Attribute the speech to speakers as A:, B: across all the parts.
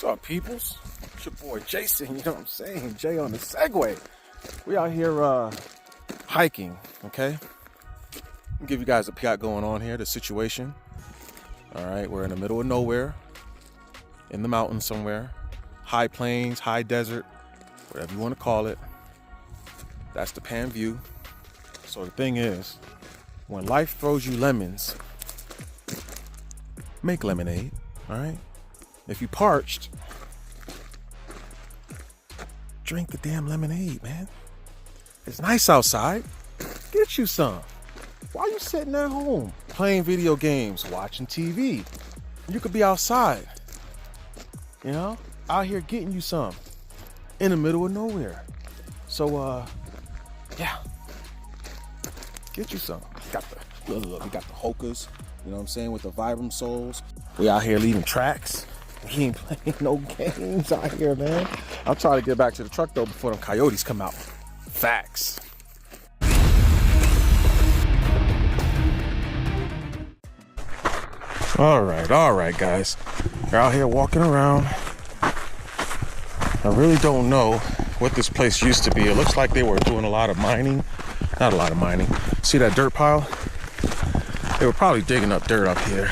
A: What's up, peoples? It's your boy Jason, you know what I'm saying? Jay on the Segway. We out here hiking, okay? I'll give you guys a peek going on here, the situation. All right, we're in the middle of nowhere, in the mountains somewhere. High plains, high desert, whatever you want to call it. That's the pan view. So the thing is, when life throws you lemons, make lemonade, all right? If you parched, drink the damn lemonade, man. It's nice outside. Get you some. Why are you sitting at home playing video games, watching TV? You could be outside, you know, out here getting you some in the middle of nowhere. So, yeah, get you some. We got the Hokas, you know what I'm saying, with the Vibram soles. We out here leaving tracks. We ain't playing no games out here, man. I'm trying to get back to the truck though before them coyotes come out. Facts. All right, guys. We're out here walking around. I really don't know what this place used to be. It looks like they were doing a lot of mining. Not a lot of mining. See that dirt pile? They were probably digging up dirt up here.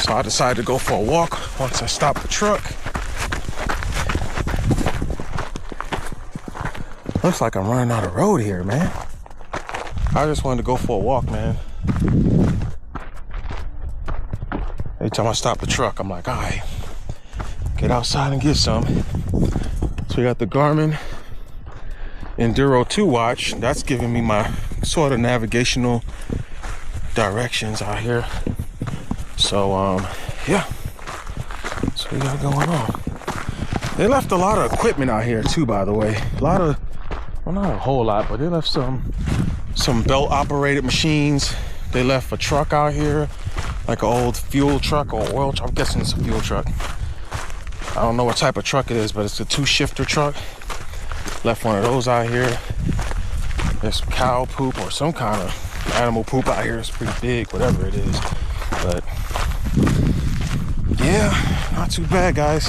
A: So I decided to go for a walk once I stopped the truck. Looks like I'm running out of road here, man. I just wanted to go for a walk, man. Every time I stop the truck, I'm like, all right, get outside and get some. So we got the Garmin Enduro 2 watch. That's giving me my sort of navigational directions out here. So, yeah. So we got going on. They left a lot of equipment out here too, by the way. A lot of, well, not a whole lot, but they left some belt operated machines. They left a truck out here, like an old fuel truck or oil truck. I'm guessing it's a fuel truck. I don't know what type of truck it is, but it's a 2-shifter truck. Left one of those out here. There's some cow poop or some kind of animal poop out here. It's pretty big, whatever it is. But yeah, not too bad, guys.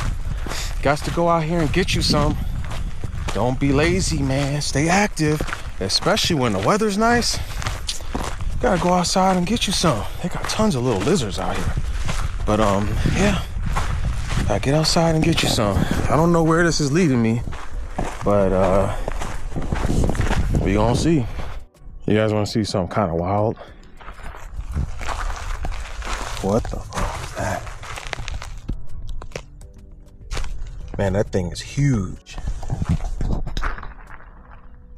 A: Got to go out here and get you some. Don't be lazy, man. Stay active, especially when the weather's nice. Gotta go outside and get you some. They got tons of little lizards out here. But yeah, gotta get outside and get you some. I don't know where this is leading me, but we gonna see. You guys want to see something kind of wild? What the fuck is that? Man, that thing is huge.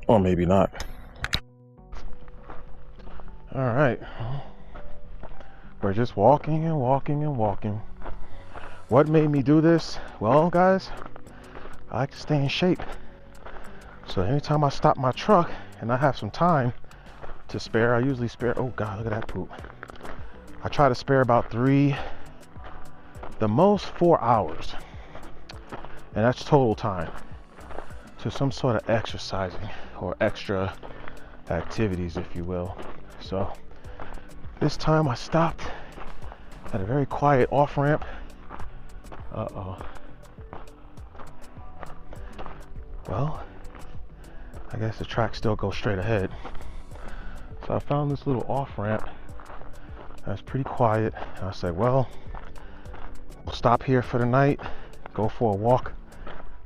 A: Or maybe not. All right. We're just walking and walking and walking. What made me do this? Well, guys, I like to stay in shape. So anytime I stop my truck and I have some time to spare, I usually spare, oh God, look at that poop. I try to spare about 3, the most 4 hours. And that's total time to some sort of exercising or extra activities, if you will. So this time I stopped at a very quiet off-ramp. Well, I guess the track still goes straight ahead. So I found this little off-ramp that's pretty quiet. And I said, well, we'll stop here for the night, go for a walk,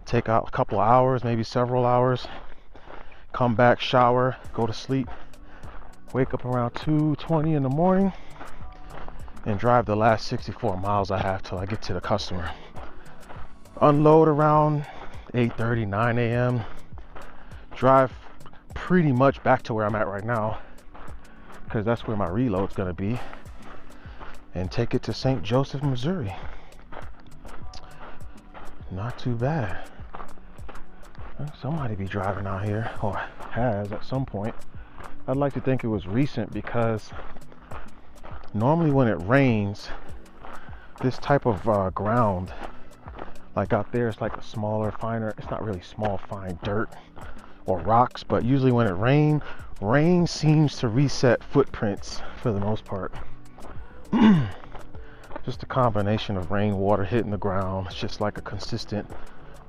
A: take out a couple of hours, maybe several hours, come back, shower, go to sleep, wake up around 2:20 in the morning, and drive the last 64 miles I have till I get to the customer. Unload around 8:30, 9 a.m. Drive pretty much back to where I'm at right now, because that's where my reload's gonna be, and take it to St. Joseph, Missouri. Not too bad. Somebody be driving out here, or has at some point. I'd like to think it was recent, because normally when it rains, this type of ground, like out there, it's like a smaller, finer, it's not really small, fine dirt or rocks, but usually when it rain seems to reset footprints for the most part. just a combination of rainwater hitting the ground. It's just like a consistent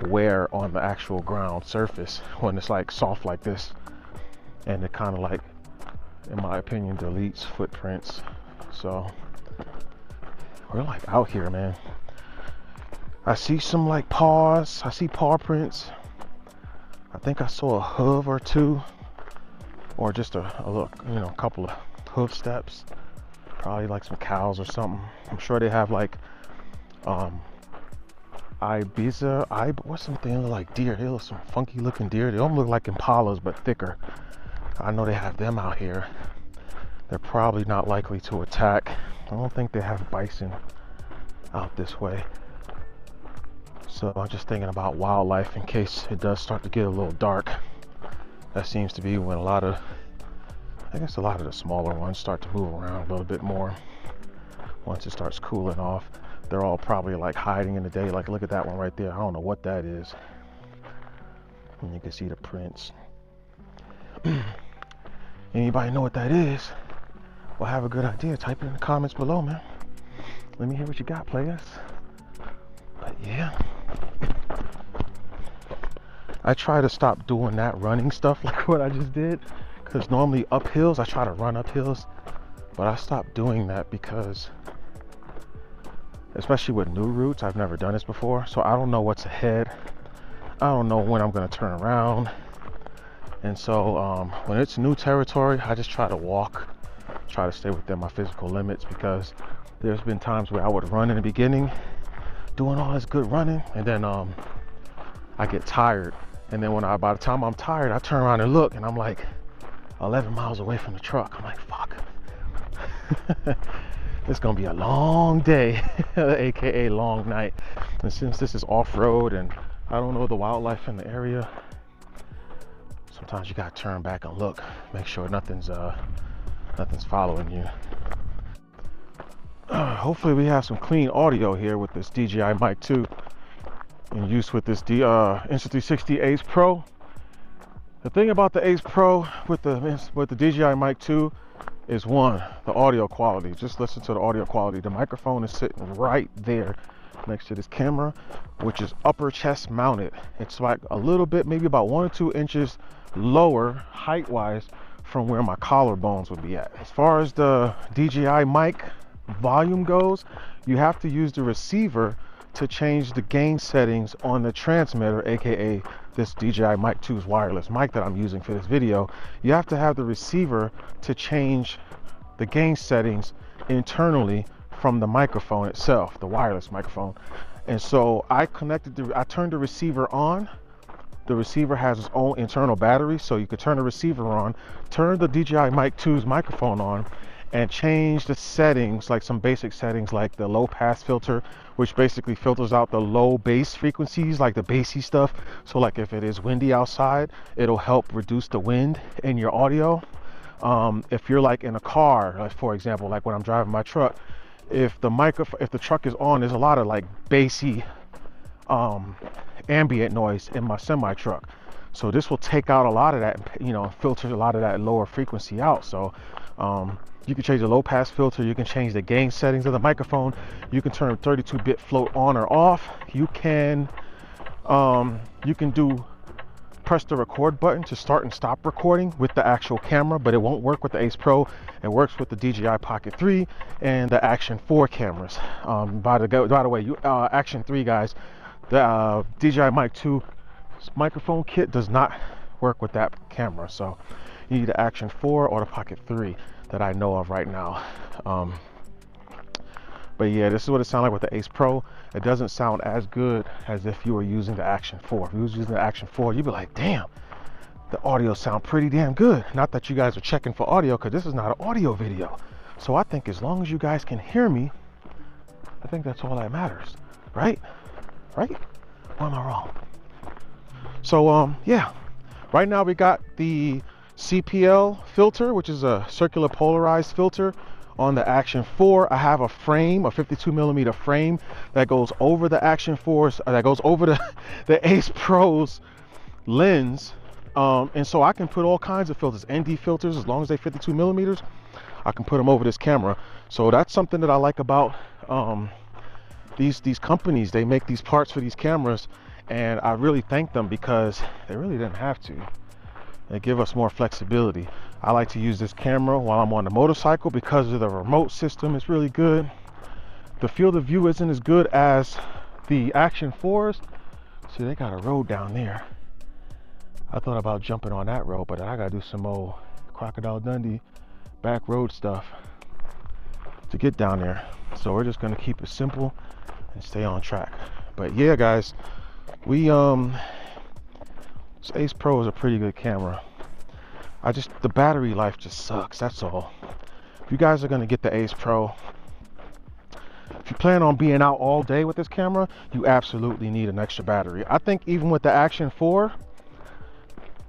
A: wear on the actual ground surface when it's like soft like this, and it kind of like, in my opinion, deletes footprints. So we're like out here, man. I see some like paws. I see paw prints. I think I saw a hoof or two, or just a look, you know, a couple of hoof steps. Probably like some cows or something. I'm sure they have like what's something like deer. They look some funky looking deer. They don't look like impalas but thicker. I know they have them out here. They're probably not likely to attack. I don't think they have bison out this way. So I'm just thinking about wildlife in case it does start to get a little dark. That seems to be when I guess a lot of the smaller ones start to move around a little bit more. Once it starts cooling off, they're all probably like hiding in the day. Like look at that one right there. I don't know what that is. And you can see the prints. Anybody know what that is? Well, have a good idea. Type it in the comments below, man. Let me hear what you got, players. But yeah, I try to stop doing that running stuff like what I just did, because normally up hills I try to run up hills, but I stopped doing that because, especially with new routes, I've never done this before, so I don't know what's ahead. I don't know when I'm going to turn around, and so when it's new territory, I just try to walk, try to stay within my physical limits, because there's been times where I would run in the beginning doing all this good running, and then I get tired, and then by the time I'm tired, I turn around and look, and I'm like 11 miles away from the truck. I'm like, fuck. It's gonna be a long day, aka long night. And since this is off-road and I don't know the wildlife in the area, sometimes you gotta turn back and look, make sure nothing's following you. Hopefully we have some clean audio here with this DJI Mic 2 in use with this Insta360 AcePro. The thing about the AcePro with the DJI Mic 2 is, one, the audio quality. Just listen to the audio quality. The microphone is sitting right there next to this camera, which is upper chest mounted. It's like a little bit, maybe about 1 or 2 inches lower height wise from where my collarbones would be at. As far as the DJI mic volume goes, you have to use the receiver to change the gain settings on the transmitter, aka this DJI Mic 2's wireless mic that I'm using for this video. You have to have the receiver to change the gain settings internally from the microphone itself, the wireless microphone. And so I turned the receiver on. The receiver has its own internal battery, so you could turn the receiver on, turn the DJI Mic 2's microphone on, and change the settings, like some basic settings like the low pass filter, which basically filters out the low bass frequencies, like the bassy stuff. So like if it is windy outside, it'll help reduce the wind in your audio. If you're like in a car, like for example, like when I'm driving my truck, if the truck is on, there's a lot of like bassy ambient noise in my semi truck. So this will take out a lot of that, you know, filter a lot of that lower frequency out. So you can change the low pass filter, you can change the gain settings of the microphone, you can turn 32-bit float on or off, you can press the record button to start and stop recording with the actual camera, but it won't work with the AcePro. It works with the DJI Pocket 3 and the Action 4 cameras. By the way, Action 3 guys, the DJI Mic 2 microphone kit does not work with that camera, so you need the Action 4 or the Pocket 3 that I know of right now. But yeah, this is what it sounds like with the AcePro. It doesn't sound as good as if you were using the Action 4. If you was using the Action 4, you'd be like, damn, the audio sound pretty damn good. Not that you guys are checking for audio, because this is not an audio video. So I think as long as you guys can hear me, I think that's all that matters, right? Right? Or am I wrong? So yeah, right now we got the CPL filter, which is a circular polarized filter on the Action 4. I have a frame, a 52mm frame that goes over the Action 4's, that goes over the AcePro's lens, and so I can put all kinds of filters, ND filters, as long as they're 52mm, I can put them over this camera. So that's something that I like about these companies, they make these parts for these cameras, and I really thank them because they really didn't have to. They give us more flexibility. I like to use this camera while I'm on the motorcycle because of the remote system. It's really good. The field of view isn't as good as the Action 4s. See, they got a road down there. I thought about jumping on that road, but I gotta do some old Crocodile Dundee back road stuff to get down there. So we're just gonna keep it simple and stay on track. But yeah, guys, this AcePro is a pretty good camera. The battery life just sucks, that's all. If you guys are gonna get the AcePro, if you plan on being out all day with this camera, you absolutely need an extra battery. I think even with the Action 4,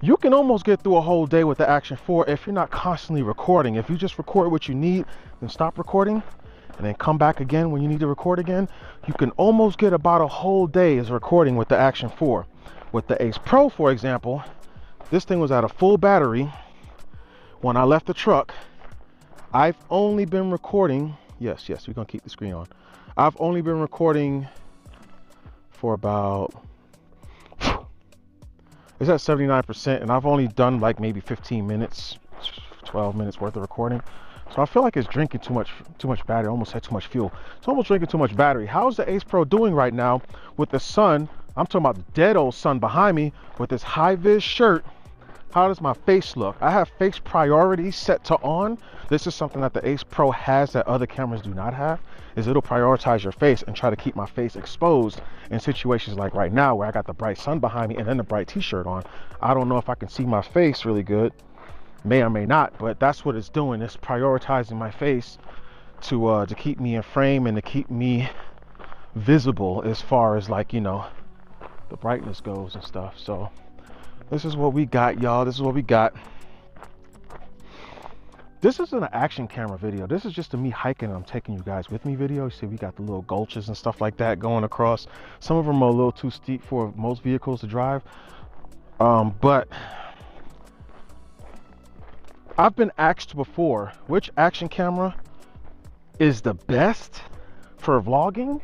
A: you can almost get through a whole day with the Action 4 if you're not constantly recording. If you just record what you need, then stop recording, and then come back again when you need to record again, you can almost get about a whole day as recording with the Action 4. With the AcePro, for example, this thing was at a full battery when I left the truck. I've only been recording, yes, we're gonna keep the screen on. I've only been recording for about, it's at 79%, and I've only done like maybe 15 minutes, 12 minutes worth of recording. So I feel like it's drinking too much battery. I almost had too much fuel. It's almost drinking too much battery. How's the AcePro doing right now with the sun? I'm talking about the dead old sun behind me with this high-vis shirt. How does my face look? I have face priority set to on. This is something that the AcePro has that other cameras do not have, is it'll prioritize your face and try to keep my face exposed in situations like right now where I got the bright sun behind me and then the bright t-shirt on. I don't know if I can see my face really good. May or may not, but that's what it's doing. It's prioritizing my face to keep me in frame and to keep me visible as far as, like, you know, the brightness goes and stuff. So this is what we got, y'all. This is what we got. This isn't an action camera video. This is just a me hiking and I'm taking you guys with me video. You see, we got the little gulches and stuff like that going across. Some of them are a little too steep for most vehicles to drive. But I've been asked before, which action camera is the best for vlogging?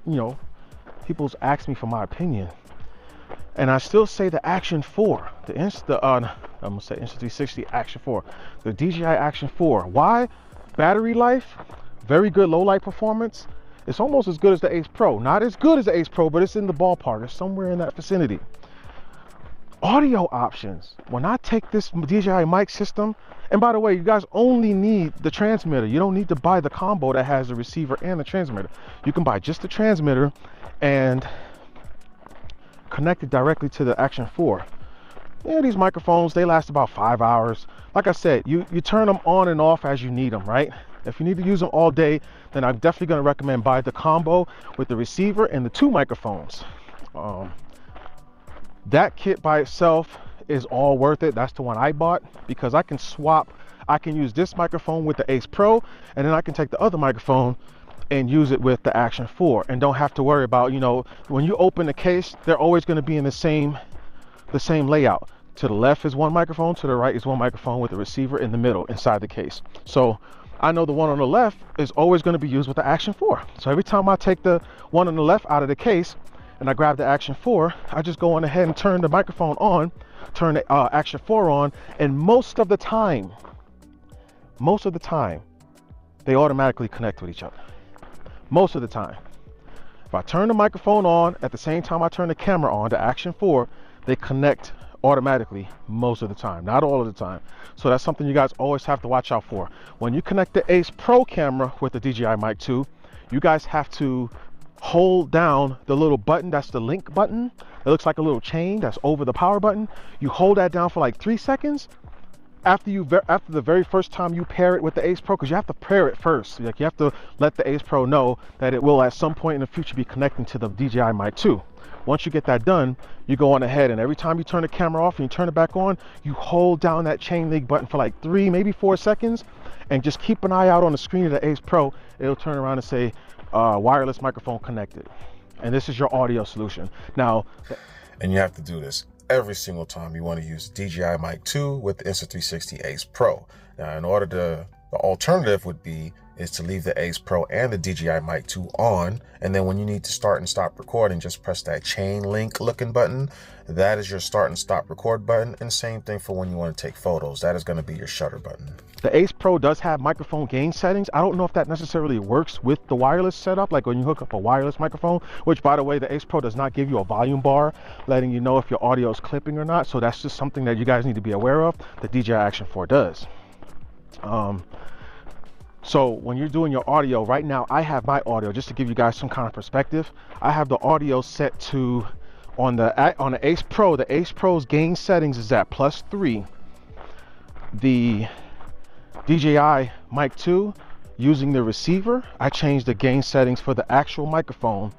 A: You know, people's asked me for my opinion. And I still say the Action 4, I'm gonna say Insta360 Action 4, the DJI Action 4. Why? Battery life, very good low light performance. It's almost as good as the AcePro. Not as good as the AcePro, but it's in the ballpark. It's somewhere in that vicinity. Audio options. When I take this DJI mic system, and by the way, you guys only need the transmitter. You don't need to buy the combo that has the receiver and the transmitter. You can buy just the transmitter and connected directly to the Action 4. Yeah, these microphones, they last about 5 hours. Like I said, you turn them on and off as you need them, right? If you need to use them all day, then I'm definitely going to recommend buy the combo with the receiver and the 2 microphones. That kit by itself is all worth it. That's the one I bought because I can swap. I can use this microphone with the AcePro, and then I can take the other microphone and use it with the Action 4 and don't have to worry about, you know, when you open the case, they're always going to be in the same layout. To the left is one microphone, to the right is one microphone with the receiver in the middle inside the case. So I know the one on the left is always going to be used with the Action 4. So every time I take the one on the left out of the case and I grab the Action 4, I just go on ahead and turn the microphone on, turn the Action 4 on, and most of the time, they automatically connect with each other. Most of the time. If I turn the microphone on at the same time I turn the camera on, the Action 4, they connect automatically most of the time, not all of the time. So that's something you guys always have to watch out for. When you connect the AcePro camera with the DJI Mic 2, you guys have to hold down the little button, that's the link button. It looks like a little chain that's over the power button. You hold that down for like 3 seconds. After the very first time you pair it with the AcePro, because you have to pair it first. Like, you have to let the AcePro know that it will at some point in the future be connecting to the DJI Mic 2. Once you get that done, you go on ahead, and every time you turn the camera off and you turn it back on, you hold down that chain link button for like 3, maybe 4 seconds, and just keep an eye out on the screen of the AcePro. It'll turn around and say wireless microphone connected, and this is your audio solution. Now, and you have to do this every single time you want to use DJI Mic 2 with the Insta360 AcePro. Now, in order to The alternative would be is to leave the AcePro and the DJI Mic 2 on, and then when you need to start and stop recording, just press that chain link looking button. That is your start and stop record button, and same thing for when you want to take photos. That is going to be your shutter button. The AcePro does have microphone gain settings. I don't know if that necessarily works with the wireless setup, like when you hook up a wireless microphone, which, by the way, the AcePro does not give you a volume bar letting you know if your audio is clipping or not. So that's just something that you guys need to be aware of. The DJI Action 4 does. So when you're doing your audio right now, I have my audio, just to give you guys some kind of perspective. I have the audio set to, on the AcePro, the AcePro's gain settings is at +3. The DJI Mic 2, using the receiver, I changed the gain settings for the actual microphone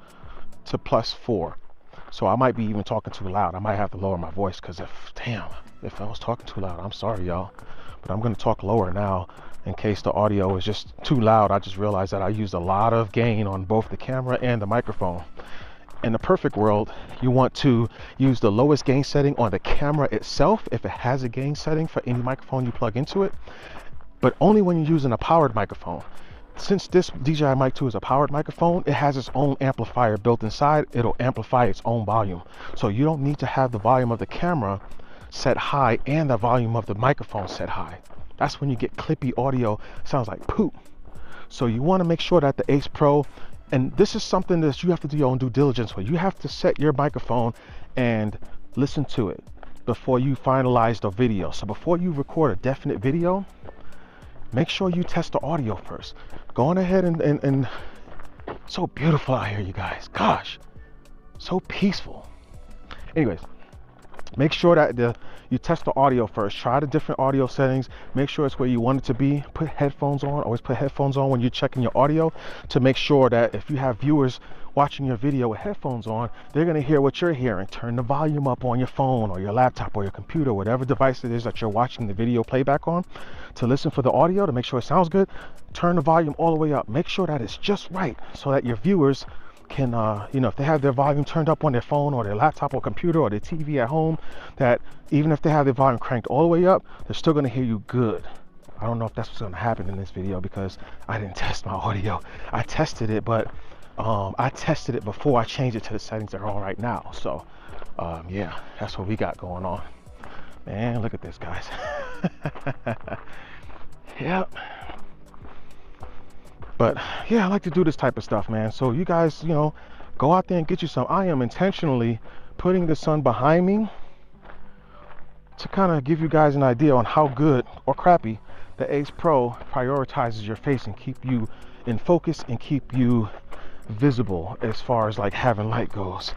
A: to +4. So I might be even talking too loud. I might have to lower my voice, because if I was talking too loud, I'm sorry, y'all. But I'm going to talk lower now in case the audio is just too loud. I just realized that I used a lot of gain on both the camera and the microphone. In the perfect world, you want to use the lowest gain setting on the camera itself if it has a gain setting for any microphone you plug into it, but only when you're using a powered microphone. Since this DJI Mic 2 is a powered microphone, it has its own amplifier built inside. It'll amplify its own volume. So you don't need to have the volume of the camera set high and the volume of the microphone set high. That's when you get clippy audio, sounds like poop. So you want to make sure that the AcePro, and this is something that you have to do your own due diligence with. You have to set your microphone and listen to it before you finalize the video. So before you record a definite video, make sure you test the audio first. Go on ahead and so beautiful out here, you guys. Gosh, so peaceful. Anyways, make sure that you test the audio first. Try the different audio settings. Make sure it's where you want it to be. Put headphones on. Always put headphones on when you're checking your audio, to make sure that if you have viewers watching your video with headphones on, they're going to hear what you're hearing. Turn the volume up on your phone or your laptop or your computer, whatever device it is that you're watching the video playback on, to listen for the audio, to make sure it sounds good. Turn the volume all the way up. Make sure that it's just right, so that your viewers can, if they have their volume turned up on their phone or their laptop or computer or their TV at home, that even if they have their volume cranked all the way up, they're still going to hear you good. I don't know if that's what's going to happen in this video, because I didn't test my audio. I tested it, but I tested it before I changed it to the settings that are on right now. So yeah, that's what we got going on. Man, look at this, guys. Yep. But yeah, I like to do this type of stuff, man. So you guys, go out there and get you some. I am intentionally putting the sun behind me to kind of give you guys an idea on how good or crappy the AcePro prioritizes your face and keep you in focus and keep you visible as far as like having light goes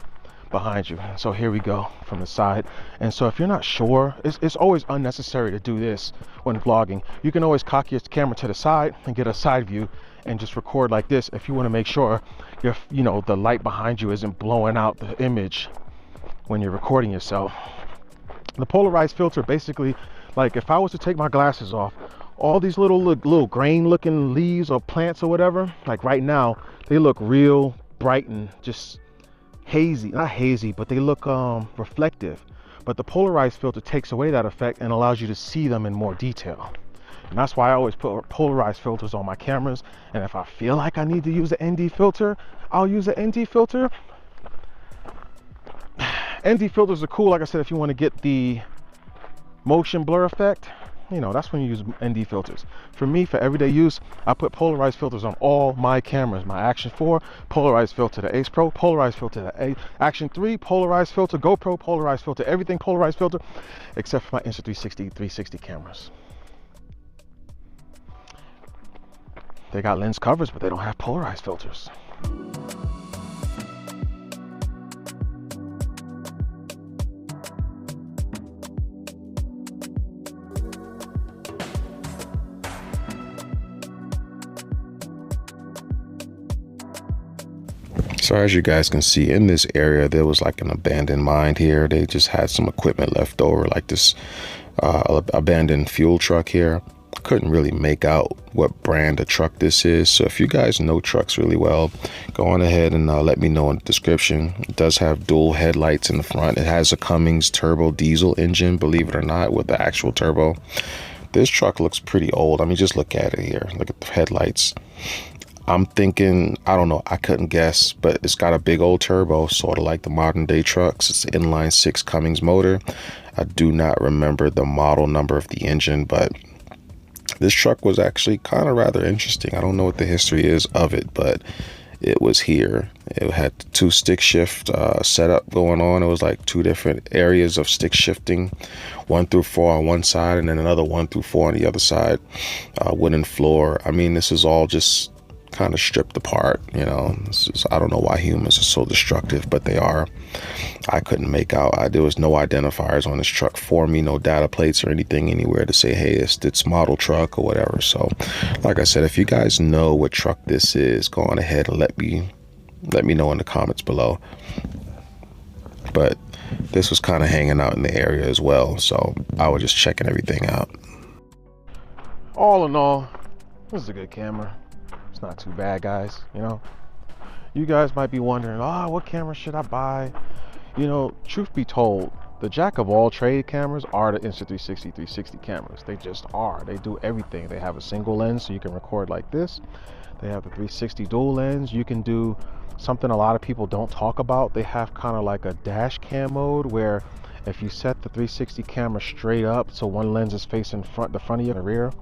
A: behind you. And so here we go from the side. And so if you're not sure, it's always unnecessary to do this when vlogging. You can always cock your camera to the side and get a side view and just record like this if you want to make sure the light behind you isn't blowing out the image when you're recording yourself. The polarized filter, basically, like if I was to take my glasses off, all these little grain looking leaves or plants or whatever, like right now, they look real bright and just hazy. Not hazy, but they look reflective. But the polarized filter takes away that effect and allows you to see them in more detail. And that's why I always put polarized filters on my cameras. And if I feel like I need to use an ND filter, I'll use an ND filter. ND filters are cool, like I said, if you want to get the motion blur effect. That's when you use ND filters. For me, for everyday use, I put polarized filters on all my cameras. My Action 4, polarized filter, the AcePro, polarized filter, the Action 3, polarized filter, GoPro, polarized filter, everything polarized filter, except for my Insta360 360 cameras. They got lens covers, but they don't have polarized filters. So as you guys can see, in this area, there was like an abandoned mine here. They just had some equipment left over, like this abandoned fuel truck here. Couldn't really make out what brand of truck this is. So if you guys know trucks really well, go on ahead and let me know in the description. It does have dual headlights in the front. It has a Cummins turbo diesel engine, believe it or not, with the actual turbo. This truck looks pretty old. I mean, just look at it here. Look at the headlights. I'm thinking, I don't know, I couldn't guess, but it's got a big old turbo, sort of like the modern day trucks. It's an inline 6 Cummins motor. I do not remember the model number of the engine, but this truck was actually kind of rather interesting. I don't know what the history is of it, but it was here. It had 2 stick shift setup going on. It was like 2 different areas of stick shifting, 1 through 4 on one side and then another 1 through 4 on the other side. Wooden floor. I mean, this is all just kind of stripped apart, you know. I don't know why humans are so destructive, but they are. I couldn't make out. There was no identifiers on this truck for me, no data plates or anything anywhere to say, hey, it's model truck or whatever. So like I said, if you guys know what truck this is, go on ahead and let me know in the comments below. But this was kind of hanging out in the area as well, so I was just checking everything out. All in all, this is a good camera. Not too bad, guys. You know, you guys might be wondering, what camera should I buy? You know, truth be told, the jack of all trade cameras are the Insta360 360 cameras. They just are. They do everything. They have a single lens so you can record like this. They have the 360 dual lens. You can do something a lot of people don't talk about. They have kind of like a dash cam mode where if you set the 360 camera straight up so one lens is facing the front of your rear,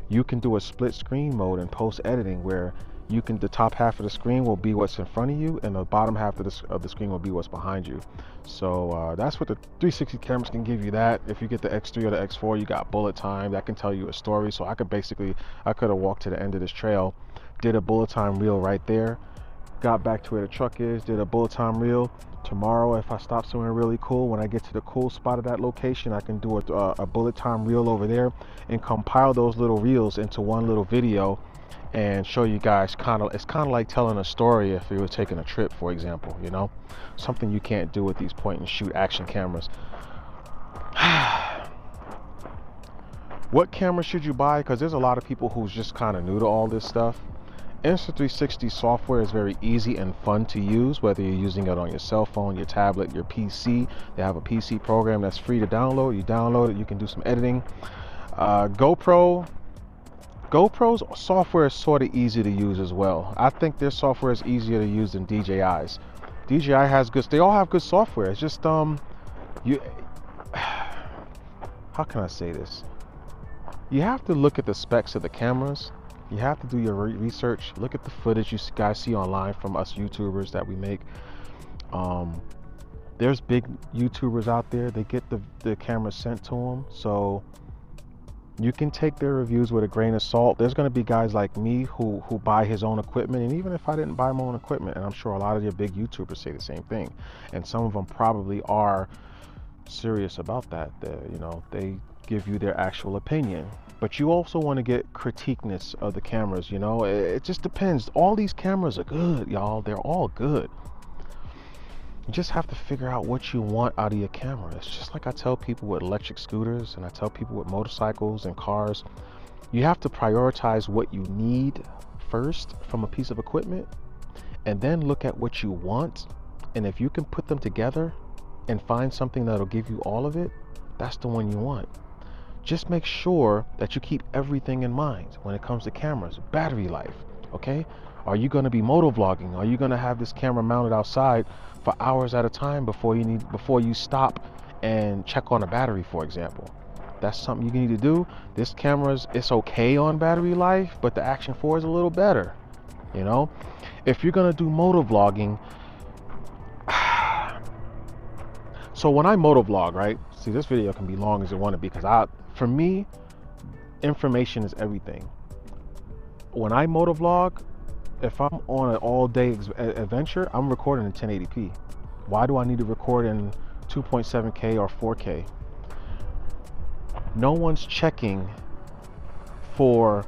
A: you can do a split screen mode in post editing where you can, the top half of the screen will be what's in front of you and the bottom half of the screen will be what's behind you. So that's what the 360 cameras can give you. That if you get the X3 or the X4, you got bullet time that can tell you a story. So I could have walked to the end of this trail, did a bullet time reel right there, got back to where the truck is, did a bullet time reel. Tomorrow, if I stop somewhere really cool, when I get to the cool spot of that location, I can do a bullet time reel over there and compile those little reels into one little video and show you guys. It's kind of like telling a story if you were taking a trip, for example, you know, something you can't do with these point and shoot action cameras. What camera should you buy? Because there's a lot of people who's just kind of new to all this stuff. Insta360 software is very easy and fun to use, whether you're using it on your cell phone, your tablet, your PC. They have a PC program that's free to download. You download it, you can do some editing. GoPro's software is sort of easy to use as well. I think their software is easier to use than DJI's. DJI has good, they all have good software. It's just how can I say this? You have to look at the specs of the cameras. You have to do your research. Look at the footage you guys see online from us YouTubers that we make. There's big YouTubers out there. They get the camera sent to them, so you can take their reviews with a grain of salt. There's going to be guys like me who buy his own equipment, and even if I didn't buy my own equipment, and I'm sure a lot of your big YouTubers say the same thing, and some of them probably are serious about that. You know, they give you their actual opinion. But you also want to get critiqueness of the cameras, you know. It just depends. All these cameras are good, y'all. They're all good. You just have to figure out what you want out of your camera. It's just like I tell people with electric scooters and I tell people with motorcycles and cars. You have to prioritize what you need first from a piece of equipment and then look at what you want. And if you can put them together and find something that'll give you all of it, that's the one you want. Just make sure that you keep everything in mind when it comes to cameras. Battery life, okay? Are you going to be motovlogging? Are you going to have this camera mounted outside for hours at a time before you stop and check on a battery, for example? That's something you need to do. This camera's, it's okay on battery life, but the Action 4 is a little better, you know? If you're going to do motovlogging, so when I motovlog, right? See, this video can be long as it want to be because for me, information is everything. When I motovlog, if I'm on an all-day adventure, I'm recording in 1080p. Why do I need to record in 2.7K or 4K? No one's checking for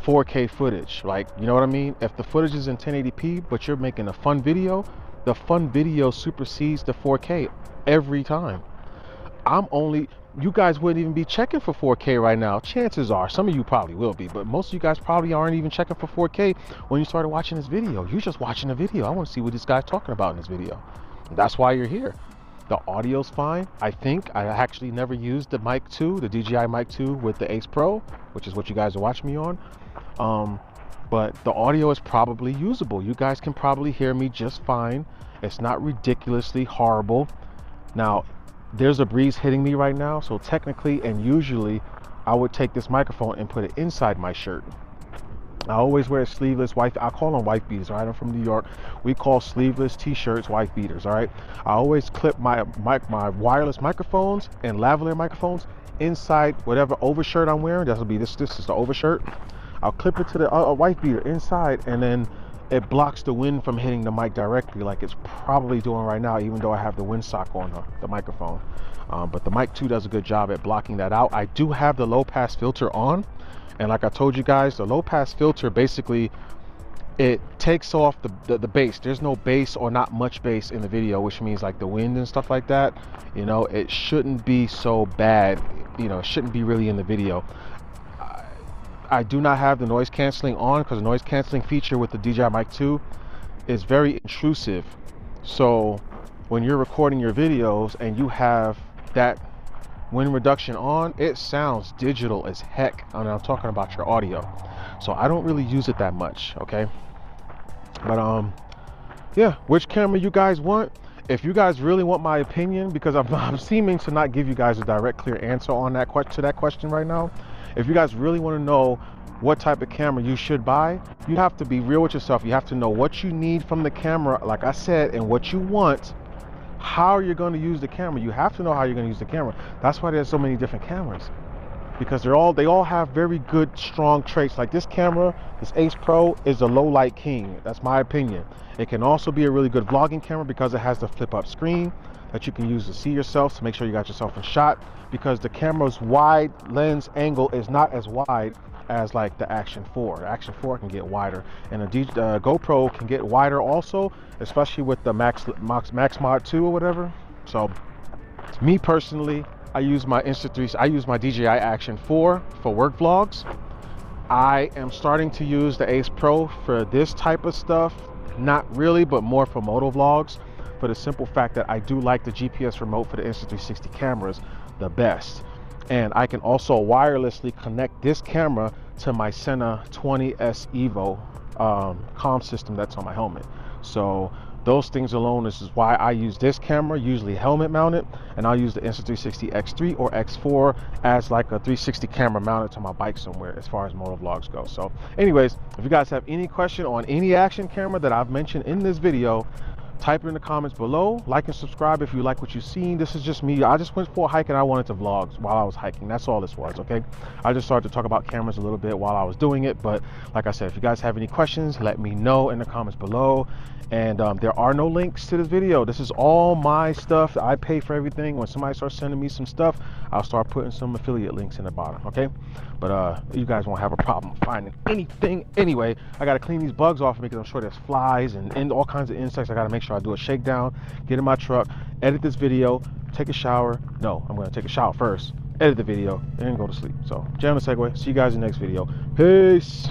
A: 4K footage. Like, you know what I mean? If the footage is in 1080p, but you're making a fun video, the fun video supersedes the 4K every time. You guys wouldn't even be checking for 4K right now. Chances are, some of you probably will be, but most of you guys probably aren't even checking for 4K when you started watching this video. You're just watching a video. I want to see what this guy's talking about in this video. That's why you're here. The audio's fine. I think I actually never used the mic 2, the DJI mic 2 with the AcePro, which is what you guys are watching me on. But the audio is probably usable. You guys can probably hear me just fine. It's not ridiculously horrible. Now, there's a breeze hitting me right now, so technically and usually I would take this microphone and put it inside my shirt. I always wear sleeveless white, I call them wife beaters, all right? I'm from New York. We call sleeveless t-shirts wife beaters, all right? I always clip my wireless microphones and lavalier microphones inside whatever overshirt I'm wearing. This is the overshirt. I'll clip it to the wife beater inside, and then it blocks the wind from hitting the mic directly like it's probably doing right now, even though I have the windsock on the microphone. But the mic 2 does a good job at blocking that out. I do have the low pass filter on, and like I told you guys, the low pass filter basically, it takes off the bass. There's no bass or not much bass in the video, which means like the wind and stuff like that, you know, it shouldn't be so bad, you know, it shouldn't be really in the video. I do not have the noise canceling on because the noise canceling feature with the DJI Mic 2 is very intrusive. So when you're recording your videos and you have that wind reduction on, it sounds digital as heck. And I'm talking about your audio. So I don't really use it that much, okay? But yeah, which camera you guys want? If you guys really want my opinion, because I'm seeming to not give you guys a direct, clear answer on that question right now. If you guys really want to know what type of camera you should buy, you have to be real with yourself. You have to know what you need from the camera, like I said, and what you want, how you're going to use the camera. You have to know how you're going to use the camera. That's why there's so many different cameras, because they all have very good, strong traits. Like this camera, this AcePro, is a low light king. That's my opinion. It can also be a really good vlogging camera because it has the flip up screen that you can use to see yourself, to make sure you got yourself in shot, because the camera's wide lens angle is not as wide as like the Action 4. The Action 4 can get wider, and the GoPro can get wider also, especially with the Max Mod 2 or whatever. So me personally, I use my I use my DJI Action 4 for work vlogs. I am starting to use the AcePro for this type of stuff, not really, but more for moto vlogs, for the simple fact that I do like the GPS remote for the Insta360 cameras the best. And I can also wirelessly connect this camera to my Sena 20S Evo comm system that's on my helmet. So those things alone, this is why I use this camera, usually helmet mounted, and I'll use the Insta360 X3 or X4 as like a 360 camera mounted to my bike somewhere as far as moto vlogs go. So anyways, if you guys have any question on any action camera that I've mentioned in this video, type it in the comments below. Like and subscribe if you like what you've seen. This is just me. I just went for a hike and I wanted to vlog while I was hiking. That's all this was, okay? I just started to talk about cameras a little bit while I was doing it. But like I said, if you guys have any questions, let me know in the comments below. And there are no links to this video. This is all my stuff. I pay for everything. When somebody starts sending me some stuff, I'll start putting some affiliate links in the bottom, okay? But you guys won't have a problem finding anything. Anyway, I got to clean these bugs off because I'm sure there's flies and all kinds of insects. I got to make sure I do a shakedown, get in my truck, edit this video, take a shower. No, I'm going to take a shower first, edit the video, and then go to sleep. So, jam the segue. See you guys in the next video. Peace.